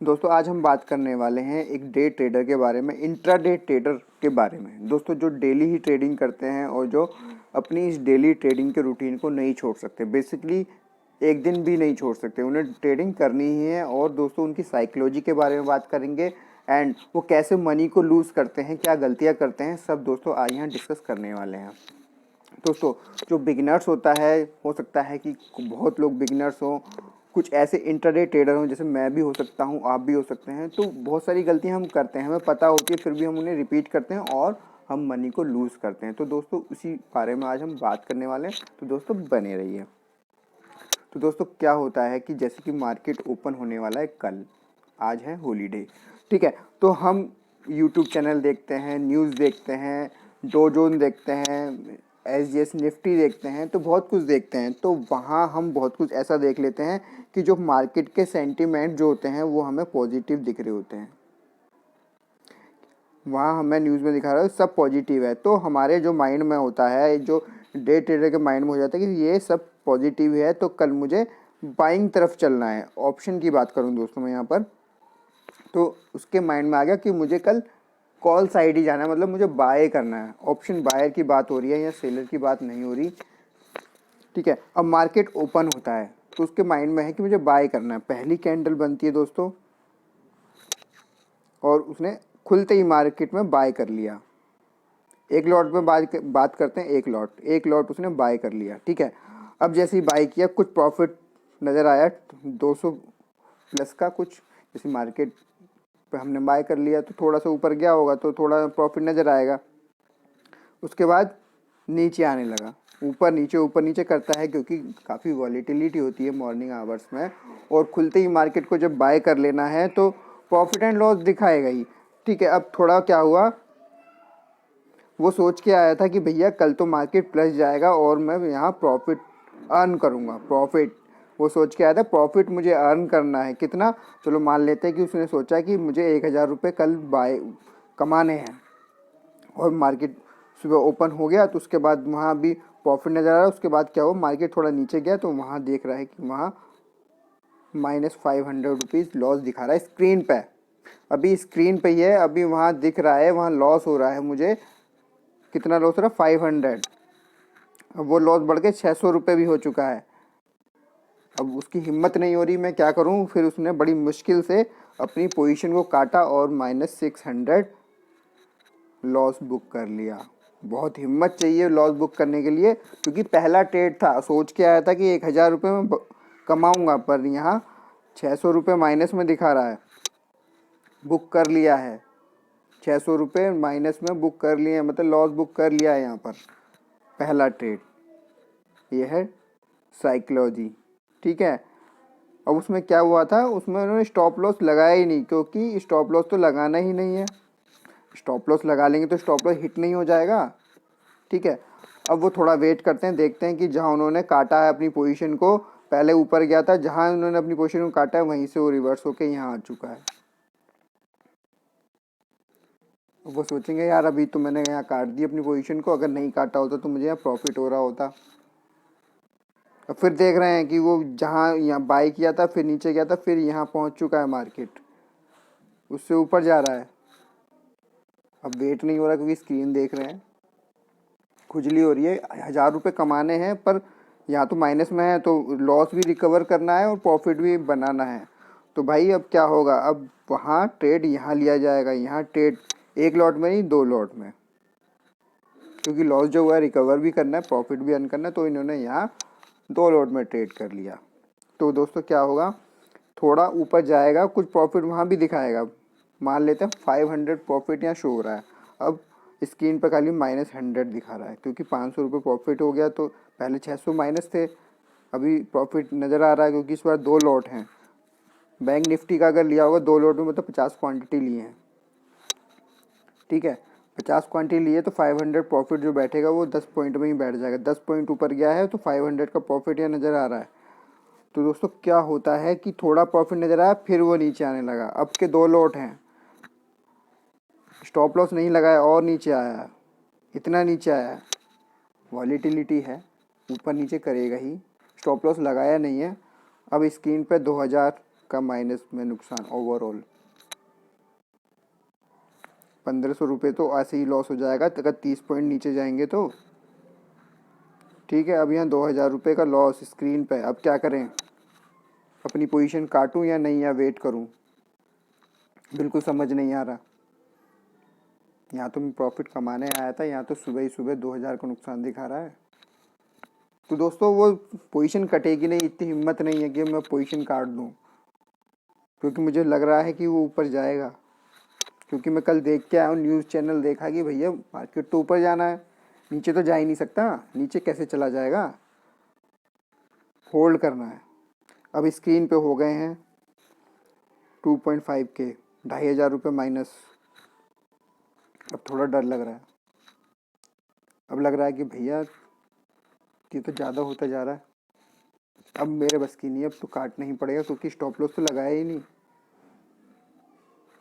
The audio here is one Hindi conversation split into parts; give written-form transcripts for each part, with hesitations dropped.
दोस्तों आज हम बात करने वाले हैं एक डे ट्रेडर के बारे में, इंट्राडे ट्रेडर के बारे में। दोस्तों जो डेली ही ट्रेडिंग करते हैं और जो अपनी इस डेली ट्रेडिंग के रूटीन को नहीं छोड़ सकते, बेसिकली एक दिन भी नहीं छोड़ सकते, उन्हें ट्रेडिंग करनी ही है। और दोस्तों उनकी साइकोलॉजी के बारे में बात करेंगे एंड वो कैसे मनी को लूज़ करते हैं, क्या गलतियाँ करते हैं, सब दोस्तों आज यहाँ डिस्कस करने वाले हैं। दोस्तों जो बिगिनर्स होता है, हो सकता है कि बहुत लोग बिगिनर्स हों, कुछ ऐसे इंटरडे ट्रेडर हों, जैसे मैं भी हो सकता हूँ, आप भी हो सकते हैं। तो बहुत सारी गलतियाँ हम करते हैं, हमें पता होती है, फिर भी हम उन्हें रिपीट करते हैं और हम मनी को लूज़ करते हैं। तो दोस्तों उसी बारे में आज हम बात करने वाले हैं, तो दोस्तों बने रहिए। तो दोस्तों क्या होता है कि जैसे कि मार्केट ओपन होने वाला है कल, आज है हॉलीडे, ठीक है। तो हम यूट्यूब चैनल देखते हैं, न्यूज़ देखते हैं, डो जोन देखते हैं, SGX निफ्टी देखते हैं, तो बहुत कुछ देखते हैं। तो वहाँ हम बहुत कुछ ऐसा देख लेते हैं कि जो मार्केट के सेंटीमेंट जो होते हैं वो हमें पॉजिटिव दिख रहे होते हैं। वहाँ हमें न्यूज़ में दिखा रहा है सब पॉजिटिव है, तो हमारे जो माइंड में होता है, जो डे ट्रेडर के माइंड में हो जाता है कि ये सब पॉजिटिव है, तो कल मुझे बाइंग तरफ चलना है। ऑप्शन की बात करूँ दोस्तों मैं यहाँ पर, तो उसके माइंड में आ गया कि मुझे कल कॉल साइड ही जाना है, मतलब मुझे बाय करना है। ऑप्शन बायर की बात हो रही है या सेलर की बात नहीं हो रही, ठीक है। अब मार्केट ओपन होता है तो उसके माइंड में है कि मुझे बाय करना है। पहली कैंडल बनती है दोस्तों और उसने खुलते ही मार्केट में बाय कर लिया। एक लॉट में बात करते हैं, एक लॉट उसने बाय कर लिया, ठीक है। अब जैसे ही बाय किया, कुछ प्रॉफिट नज़र आया 200 प्लस का कुछ, जैसे मार्केट पे हमने बाय कर लिया तो थोड़ा सा ऊपर गया होगा तो थोड़ा प्रॉफिट नज़र आएगा। उसके बाद नीचे आने लगा, ऊपर नीचे करता है, क्योंकि काफ़ी वॉलीटिलिटी होती है मॉर्निंग आवर्स में, और खुलते ही मार्केट को जब बाय कर लेना है तो प्रॉफिट एंड लॉस दिखाएगा ही, ठीक है। अब थोड़ा क्या हुआ, वो सोच के आया था कि भैया कल तो मार्केट प्लस जाएगा और मैं यहाँ प्रॉफिट अर्न करूँगा। प्रॉफिट वो सोच के आया था, प्रॉफिट मुझे अर्न करना है। कितना, चलो मान लेते हैं कि उसने सोचा कि मुझे 1000 रुपये कल बाय कमाने हैं, और मार्केट सुबह ओपन हो गया तो उसके बाद वहाँ भी प्रॉफिट नज़र आ रहा है। उसके बाद क्या हुआ, मार्केट थोड़ा नीचे गया तो वहाँ देख रहा है कि वहाँ -500 रुपीज़ लॉस दिखा रहा है स्क्रीन पे। अभी स्क्रीन पे ही है, अभी वहाँ दिख रहा है, वहाँ लॉस हो रहा है। मुझे कितना लॉस हो रहा है, 500। अब वो लॉस बढ़ के 600 रुपये भी हो चुका है। अब उसकी हिम्मत नहीं हो रही, मैं क्या करूं। फिर उसने बड़ी मुश्किल से अपनी पोजीशन को काटा और -600 लॉस बुक कर लिया। बहुत हिम्मत चाहिए लॉस बुक करने के लिए, क्योंकि पहला ट्रेड था, सोच के आया था कि 1000 रुपये में कमाऊंगा, पर यहाँ 600 रुपये माइनस में दिखा रहा है। बुक कर लिया है, 600 रुपये माइनस में बुक कर लिए, मतलब लॉस बुक कर लिया है यहाँ पर पहला ट्रेड। ये है साइकोलॉजी, ठीक है। अब उसमें क्या हुआ था, उसमें उन्होंने स्टॉप लॉस लगाया ही नहीं, क्योंकि स्टॉप लॉस तो लगाना ही नहीं है। स्टॉप लॉस लगा लेंगे तो स्टॉप लॉस हिट नहीं हो जाएगा, ठीक है। अब वो थोड़ा वेट करते हैं, देखते हैं कि जहाँ उन्होंने काटा है अपनी पोजीशन को, पहले ऊपर गया था, जहाँ उन्होंने अपनी पोजीशन को काटा है वहीं से वो रिवर्स होके यहाँ आ चुका है। वो सोचेंगे यार अभी तो मैंने यहाँ काट दी अपनी पोजीशन को, अगर नहीं काटा होता तो मुझे यहाँ प्रॉफिट हो रहा होता। अब फिर देख रहे हैं कि वो जहाँ यहाँ बाई किया था, फिर नीचे गया था, फिर यहाँ पहुँच चुका है मार्केट, उससे ऊपर जा रहा है। अब वेट नहीं हो रहा, क्योंकि स्क्रीन देख रहे हैं, खुजली हो रही है। 1000 रुपये कमाने हैं, पर यहाँ तो माइनस में है, तो लॉस भी रिकवर करना है और प्रॉफिट भी बनाना है। तो भाई अब क्या होगा, अब वहाँ ट्रेड यहाँ लिया जाएगा, यहाँ ट्रेड एक लॉट में नहीं, 2 लॉट में, क्योंकि लॉस जो हुआ है रिकवर भी करना है, प्रॉफिट भी अर्न करना है। तो इन्होंने यहाँ 2 लॉट में ट्रेड कर लिया। तो दोस्तों क्या होगा, थोड़ा ऊपर जाएगा, कुछ प्रॉफिट वहाँ भी दिखाएगा। मान लेते हैं 500 प्रॉफिट यहाँ शो हो रहा है। अब स्क्रीन पर खाली -100 दिखा रहा है, क्योंकि 500 रुपये प्रॉफिट हो गया, तो पहले 600 माइनस थे, अभी प्रॉफिट नज़र आ रहा है, क्योंकि इस बार 2 लॉट हैं। बैंक निफ्टी का अगर लिया होगा 2 लॉट में, मतलब 50 क्वांटिटी लिए हैं, ठीक है। 50 क्वांटिटी लिए तो 500 प्रॉफिट जो बैठेगा वो 10 पॉइंट में ही बैठ जाएगा। 10 पॉइंट ऊपर गया है तो 500 का प्रॉफिट यहाँ नज़र आ रहा है। तो दोस्तों क्या होता है कि थोड़ा प्रॉफिट नज़र आया, फिर वो नीचे आने लगा। अब के 2 लॉट हैं, स्टॉप लॉस नहीं लगाया और नीचे आया, इतना नीचे आया। वॉलीटिलिटी है, ऊपर नीचे करेगा ही, स्टॉप लॉस लगाया नहीं है। अब स्क्रीन पे 2000 का माइनस में नुकसान ओवरऑल। 1500 रुपये तो ऐसे ही लॉस हो जाएगा अगर 30 पॉइंट नीचे जाएंगे तो। ठीक है, अब यहाँ 2000 रुपये का लॉस स्क्रीन पे। अब क्या करें, अपनी पोजीशन काटूं या नहीं, या वेट करूं, बिल्कुल समझ नहीं आ रहा। यहाँ तो मैं प्रॉफिट कमाने आया था, यहाँ तो सुबह ही सुबह 2000 का नुकसान दिखा रहा है। तो दोस्तों वो पोजीशन कटेगी नहीं, इतनी हिम्मत नहीं है कि मैं पोजीशन काट दूँ, क्योंकि मुझे लग रहा है कि वो ऊपर जाएगा। क्योंकि मैं कल देख के आया हूँ, न्यूज़ चैनल देखा कि भैया मार्केट तो ऊपर जाना है, नीचे तो जा ही नहीं सकता, नीचे कैसे चला जाएगा, होल्ड करना है। अब स्क्रीन पे हो गए हैं 2.5 के, 2500 रुपये माइनस। अब थोड़ा डर लग रहा है, अब लग रहा है कि भैया ये तो ज़्यादा होता जा रहा है, अब मेरे बस की नहीं, अब तो काटना ही पड़ेगा, क्योंकि स्टॉप लॉस तो लगाया ही नहीं।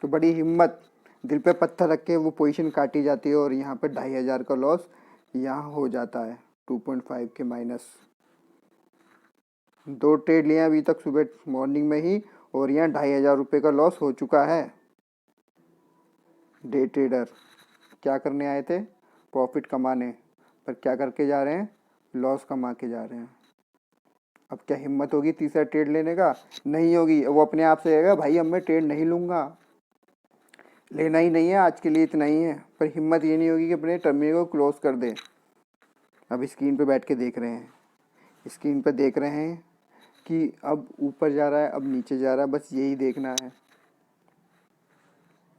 तो बड़ी हिम्मत, दिल पे पत्थर रख के वो पोजीशन काटी जाती है, और यहाँ पे 2500 का लॉस यहाँ हो जाता है 2.5 के माइनस। 2 ट्रेड लिए अभी तक सुबह मॉर्निंग में ही, और यहाँ 2500 रुपये का लॉस हो चुका है। डे ट्रेडर क्या करने आए थे, प्रॉफिट कमाने, पर क्या करके जा रहे हैं, लॉस कमा के जा रहे हैं। अब क्या हिम्मत होगी तीसरा ट्रेड लेने का, नहीं होगी। वो अपने आप से कहेगा भाई अब मैं ट्रेड नहीं लूँगा, लेना ही नहीं है, आज के लिए इतना ही है। पर हिम्मत ये नहीं होगी कि अपने टर्मिनल को क्लोज कर दे। अब स्क्रीन पे बैठ के देख रहे हैं, स्क्रीन पे देख रहे हैं कि अब ऊपर जा रहा है, अब नीचे जा रहा है, बस यही देखना है।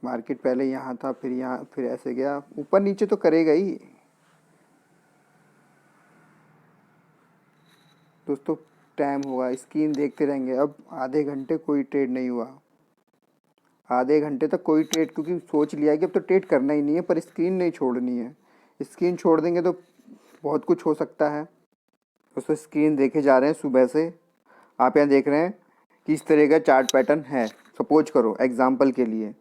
मार्केट पहले यहाँ था, फिर यहाँ, फिर ऐसे गया, ऊपर नीचे तो करेगा ही। दोस्तों टाइम होगा, स्क्रीन देखते रहेंगे। अब आधे घंटे कोई ट्रेड नहीं हुआ, आधे घंटे तक कोई ट्रेड, क्योंकि सोच लिया है कि अब तो ट्रेड करना ही नहीं है, पर स्क्रीन नहीं छोड़नी है। स्क्रीन छोड़ देंगे तो बहुत कुछ हो सकता है। दोस्तों स्क्रीन देखे जा रहे हैं सुबह से, आप यहाँ देख रहे हैं कि इस तरह का चार्ट पैटर्न है। सपोज करो एग्जांपल के लिए,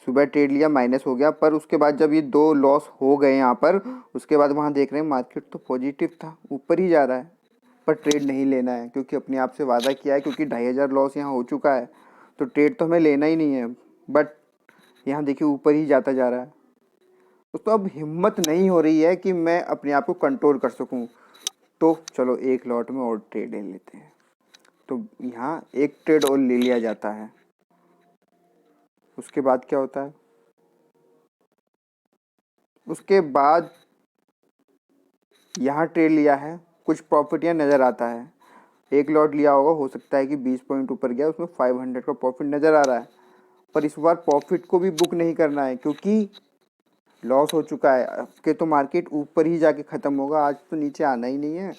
सुबह ट्रेड लिया, माइनस हो गया, पर उसके बाद जब ये 2 लॉस हो गए यहाँ पर, उसके बाद वहाँ देख रहे हैं मार्केट तो पॉजिटिव था, ऊपर ही जा रहा है, पर ट्रेड नहीं लेना है, क्योंकि अपने आप से वादा किया है, क्योंकि 2500 लॉस यहाँ हो चुका है, तो ट्रेड तो हमें लेना ही नहीं है। बट यहाँ देखिए ऊपर ही जाता जा रहा है। तो अब हिम्मत नहीं हो रही है कि मैं अपने आप को कंट्रोल कर सकूं, तो चलो एक लॉट में और ट्रेड ले लेते हैं। तो यहाँ एक ट्रेड और ले लिया जाता है। उसके बाद क्या होता है, उसके बाद यहाँ ट्रेड लिया है, कुछ प्रॉफिट यहाँ नज़र आता है। एक लॉट लिया होगा, हो सकता है कि 20 पॉइंट ऊपर गया, उसमें 500 का प्रॉफिट नज़र आ रहा है, पर इस बार प्रॉफिट को भी बुक नहीं करना है, क्योंकि लॉस हो चुका है। के तो मार्केट ऊपर ही जाके ख़त्म होगा, आज तो नीचे आना ही नहीं है।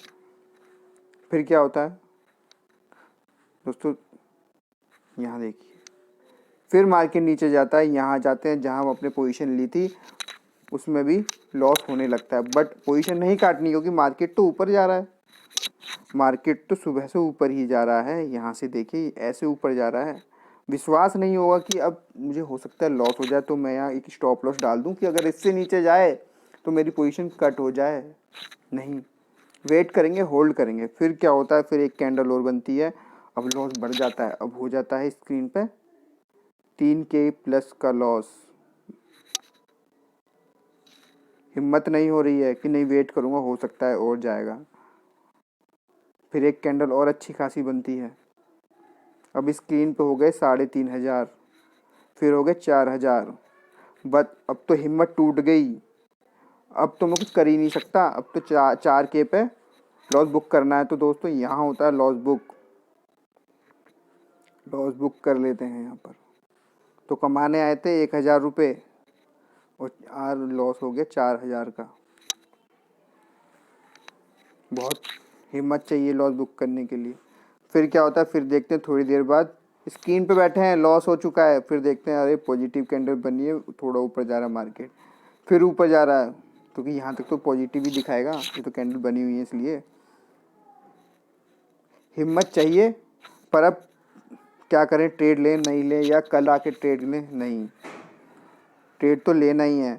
फिर क्या होता है दोस्तों, यहाँ देखिए, फिर मार्केट नीचे जाता है, यहाँ जाते हैं जहाँ हम अपने पोजीशन ली थी, उसमें भी लॉस होने लगता है। बट पोजीशन नहीं काटनी, क्योंकि मार्केट तो ऊपर जा रहा है, मार्केट तो सुबह से ऊपर ही जा रहा है। यहाँ से देखिए ऐसे ऊपर जा रहा है। विश्वास नहीं होगा कि अब मुझे हो सकता है लॉस हो जाए, तो मैं यहाँ एक स्टॉप लॉस डाल दूँ कि अगर इससे नीचे जाए तो मेरी पोजीशन कट हो जाए। नहीं, वेट करेंगे, होल्ड करेंगे। फिर क्या होता है, फिर एक कैंडल और बनती है, अब लॉस बढ़ जाता है, अब हो जाता है स्क्रीन पे 3K प्लस का लॉस। हिम्मत नहीं हो रही है कि नहीं वेट करूँगा, हो सकता है और जाएगा। फिर एक कैंडल और अच्छी खासी बनती है, अब स्क्रीन पे हो गए 3500, फिर हो गए 4000। बट अब तो हिम्मत टूट गई, अब तो मैं कुछ कर ही नहीं सकता, अब तो 4K पे लॉस बुक करना है। तो दोस्तों यहाँ होता है लॉस बुक, लॉस बुक कर लेते हैं यहाँ पर। तो कमाने आए थे 1000 रुपये, और यार लॉस हो गया 4000 का। बहुत हिम्मत चाहिए लॉस बुक करने के लिए। फिर क्या होता है, फिर देखते हैं थोड़ी देर बाद, स्क्रीन पे बैठे हैं, लॉस हो चुका है, फिर देखते हैं अरे पॉजिटिव कैंडल बनी है, थोड़ा ऊपर जा रहा है मार्केट, फिर ऊपर जा रहा है, क्योंकि यहाँ तक तो पॉजिटिव ही दिखाएगा, ये तो कैंडल बनी हुई है इसलिए। हिम्मत चाहिए, पर अब क्या करें, ट्रेड लें नहीं लें, या कल आके ट्रेड लें, नहीं, ट्रेड तो लेना ही है।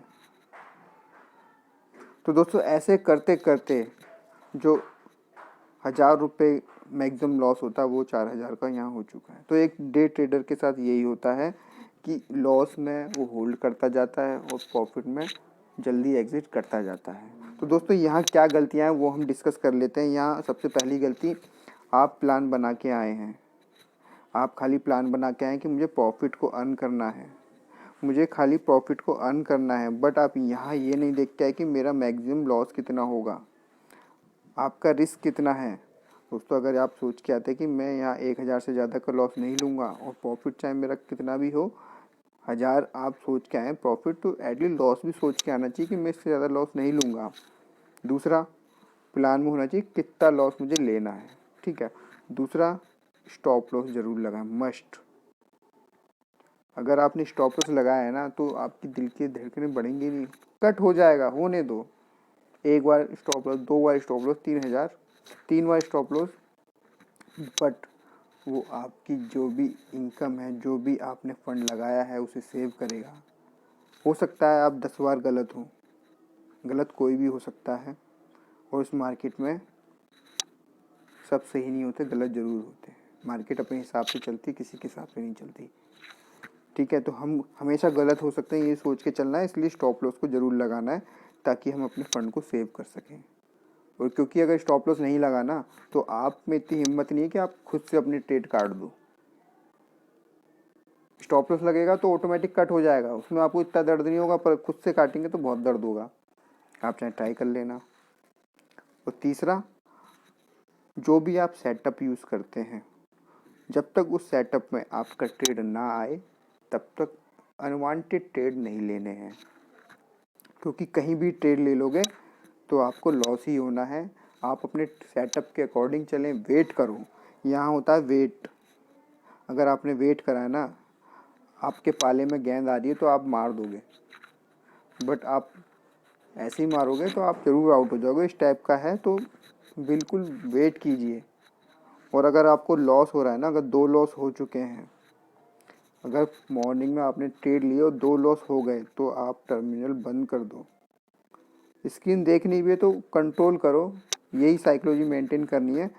तो दोस्तों ऐसे करते करते जो 1000 रुपये मैक्सिमम लॉस होता है वो 4,000 का यहाँ हो चुका है। तो एक डे ट्रेडर के साथ यही होता है कि लॉस में वो होल्ड करता जाता है और प्रॉफिट में जल्दी एग्जिट करता जाता है। तो दोस्तों यहाँ क्या गलतियाँ हैं वो हम डिस्कस कर लेते हैं। यहाँ सबसे पहली गलती, आप प्लान बना के आए हैं, आप खाली प्लान बना के आए कि मुझे प्रॉफिट को अर्न करना है, मुझे खाली प्रॉफिट को अर्न करना है, बट आप यहाँ ये नहीं देख के आए कि मेरा मैक्सिमम लॉस कितना होगा, आपका रिस्क कितना है। दोस्तों अगर आप सोच के आते कि मैं यहाँ 1,000 से ज़्यादा का लॉस नहीं लूँगा और प्रॉफिट चाहे मेरा कितना भी हो, 1,000 आप सोच के आए प्रॉफिट, तो एटलीस्ट लॉस भी सोच के आना चाहिए कि मैं इससे ज़्यादा लॉस नहीं लूँगा। दूसरा, प्लान में होना चाहिए कितना लॉस मुझे लेना है, ठीक है। दूसरा, स्टॉप लॉस ज़रूर लगाएं, मस्ट। अगर आपने स्टॉप लॉस लगाया है ना तो आपकी दिल की धड़कनें बढ़ेंगी नहीं, कट हो जाएगा, होने दो। एक बार स्टॉप लॉस, 2 बार स्टॉप लॉस, 3,000, 3 बार स्टॉप लॉस, बट वो आपकी जो भी इनकम है, जो भी आपने फंड लगाया है उसे सेव करेगा। हो सकता है आप 10 बार गलत हो, गलत कोई भी हो सकता है, और इस मार्केट में सब सही नहीं होते, गलत ज़रूर होते हैं। मार्केट अपने हिसाब से चलती, किसी के हिसाब से नहीं चलती, ठीक है। तो हम हमेशा गलत हो सकते हैं ये सोच के चलना है, इसलिए स्टॉप लॉस को ज़रूर लगाना है ताकि हम अपने फंड को सेव कर सकें। और क्योंकि अगर स्टॉप लॉस नहीं लगाना तो आप में इतनी हिम्मत नहीं है कि आप खुद से अपनी ट्रेड काट दो। स्टॉप लॉस लगेगा तो ऑटोमेटिक कट हो जाएगा, उसमें आपको इतना दर्द नहीं होगा, पर खुद से काटेंगे तो बहुत दर्द होगा। आप चाहे ट्राई कर लेना। और तीसरा, जो भी आप सेटअप यूज़ करते हैं, जब तक उस सेटअप में आपका ट्रेड ना आए तब तक अनवांटेड ट्रेड नहीं लेने हैं, क्योंकि कहीं भी ट्रेड ले लोगे तो आपको लॉस ही होना है। आप अपने सेटअप के अकॉर्डिंग चलें, वेट करो। यहाँ होता है वेट। अगर आपने वेट करा है ना, आपके पाले में गेंद आ रही है तो आप मार दोगे, बट आप ऐसे ही मारोगे तो आप ज़रूर आउट हो जाओगे। इस टाइप का है, तो बिल्कुल वेट कीजिए। और अगर आपको लॉस हो रहा है ना, अगर 2 लॉस हो चुके हैं, अगर मॉर्निंग में आपने ट्रेड लिए और 2 लॉस हो गए, तो आप टर्मिनल बंद कर दो। स्क्रीन देखनी भी है तो कंट्रोल करो, यही साइकोलॉजी मेंटेन करनी है।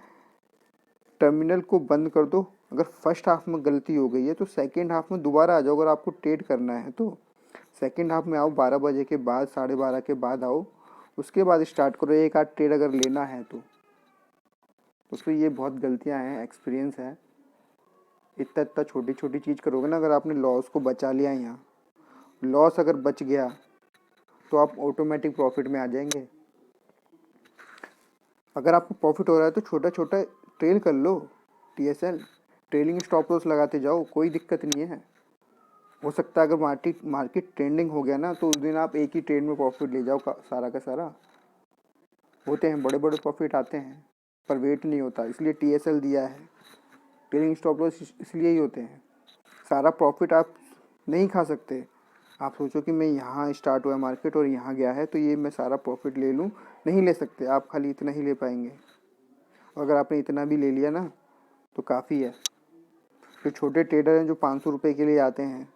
टर्मिनल को बंद कर दो। अगर फर्स्ट हाफ में गलती हो गई है तो सेकंड हाफ में दोबारा आ जाओ। अगर आपको ट्रेड करना है तो सेकंड हाफ में आओ, 12 बजे के बाद, 12:30 के बाद आओ, उसके बाद स्टार्ट करो एक आध ट्रेड अगर लेना है तो। उसमें ये बहुत गलतियां हैं, एक्सपीरियंस है। इतना इतना छोटी छोटी चीज़ करोगे ना, अगर आपने लॉस को बचा लिया, यहाँ लॉस अगर बच गया तो आप ऑटोमेटिक प्रॉफिट में आ जाएंगे। अगर आपको प्रॉफिट हो रहा है तो छोटा छोटा ट्रेल कर लो, TSL ट्रेलिंग स्टॉप लॉस लगाते जाओ, कोई दिक्कत नहीं है। हो सकता है अगर मार्केट ट्रेंडिंग हो गया ना तो उस दिन आप एक ही ट्रेड में प्रॉफिट ले जाओ सारा का सारा। होते हैं बड़े बड़े प्रॉफिट आते हैं, पर वेट नहीं होता, इसलिए TSL दिया है। ट्रेलिंग स्टॉप लॉस इसलिए ही होते हैं। सारा प्रॉफिट आप नहीं खा सकते। आप सोचो कि मैं यहाँ स्टार्ट हुआ मार्केट और यहाँ गया है तो ये मैं सारा प्रॉफिट ले लूँ, नहीं ले सकते। आप खाली इतना ही ले पाएंगे। अगर आपने इतना भी ले लिया ना तो काफ़ी है। जो छोटे ट्रेडर हैं जो 500 रुपये के लिए आते हैं,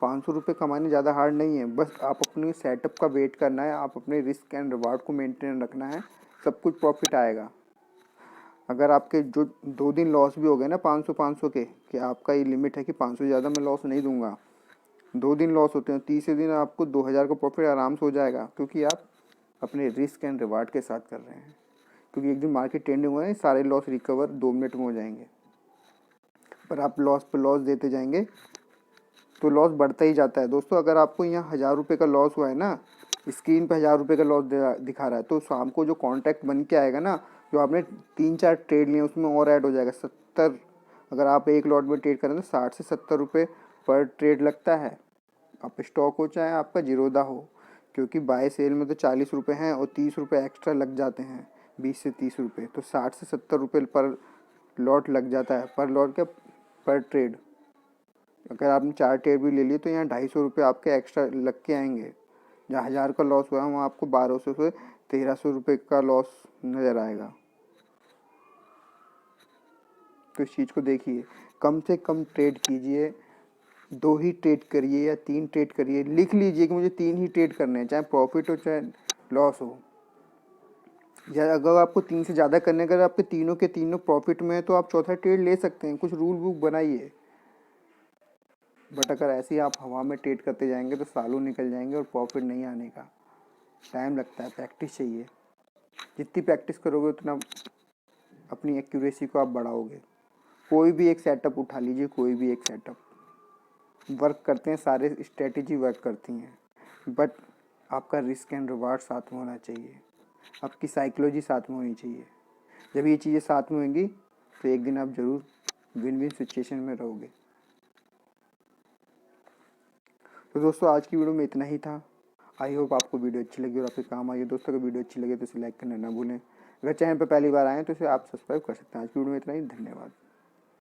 500 रुपये कमाने ज़्यादा हार्ड नहीं है। बस आप अपने सेटअप का वेट करना है, आप अपने रिस्क एंड रिवार्ड को मेंटेन रखना है, सब कुछ प्रॉफिट आएगा। अगर आपके जो 2 दिन लॉस भी हो गए ना 500 के, कि आपका ये लिमिट है कि 500 से ज़्यादा मैं लॉस नहीं दूंगा, 2 दिन लॉस होते हैं, तीसरे दिन आपको 2,000 का प्रॉफिट आराम से हो जाएगा, क्योंकि आप अपने रिस्क एंड रिवार्ड के साथ कर रहे हैं। क्योंकि एक दिन मार्केट ट्रेंडिंग हुआ है, सारे लॉस रिकवर 2 मिनट में हो जाएंगे। पर आप लॉस पर लॉस देते जाएंगे तो लॉस बढ़ता ही जाता है। दोस्तों अगर आपको यहाँ 1,000 रुपये का लॉस हुआ है ना, स्क्रीन पे 1,000 रुपये का लॉस दिखा रहा है, तो शाम को जो कॉन्ट्रैक्ट बन के आएगा ना, जो आपने 3-4 ट्रेड लिए उसमें और ऐड हो जाएगा 70। अगर आप एक लॉट में ट्रेड करें तो 60 से 70 रुपये पर ट्रेड लगता है। आप स्टॉक हो चाहे आपका जीरोधा हो, क्योंकि बाय सेल में तो 40 रुपये हैं और 30 रुपये एक्स्ट्रा लग जाते हैं, 20 से 30 रुपये, तो 60 से 70 रुपये पर लॉट लग जाता है। पर लॉट क्या, पर ट्रेड। अगर आपने 4 ट्रेड भी ले लिए तो यहाँ 250 रुपये आपके एक्स्ट्रा लग के आएंगे। जहाँ 1,000 का लॉस हुआ है वहाँ आपको 1,200 से 1,300 रुपये का लॉस नज़र आएगा। तो इस चीज़ को देखिए, कम से कम ट्रेड कीजिए, 2 ही ट्रेड करिए या 3 ट्रेड करिए। लिख लीजिए कि मुझे 3 ही ट्रेड करने हैं, चाहे प्रॉफिट हो चाहे लॉस हो। या अगर आपको 3 से ज़्यादा करने, अगर आपके तीनों के तीनों प्रॉफिट में है तो आप चौथा ट्रेड ले सकते हैं, कुछ रूल बुक बनाइए। बट अगर ऐसे ही आप हवा में ट्रेड करते जाएंगे तो सालों निकल जाएंगे और प्रॉफिट नहीं आने का। टाइम लगता है, प्रैक्टिस चाहिए। जितनी प्रैक्टिस करोगे उतना अपनी एक्यूरेसी को आप बढ़ाओगे। कोई भी एक सेटअप उठा लीजिए, कोई भी एक सेटअप वर्क करते हैं, सारे स्ट्रेटेजी वर्क करती हैं, बट आपका रिस्क एंड रिवार्ड साथ में होना चाहिए, आपकी साइकोलॉजी साथ में होनी चाहिए। जब ये चीज़ें साथ में होंगी तो एक दिन आप ज़रूर विन विन सिचुएशन में रहोगे। तो दोस्तों आज की वीडियो में इतना ही था। आई होप आपको वीडियो अच्छी लगी और आपके काम आई। दोस्तों को वीडियो अच्छी लगे तो इसे लाइक करना ना भूलें। अगर चैनल पर पहली बार आए तो इसे आप सब्सक्राइब कर सकते हैं। आज की वीडियो में इतना ही, धन्यवाद।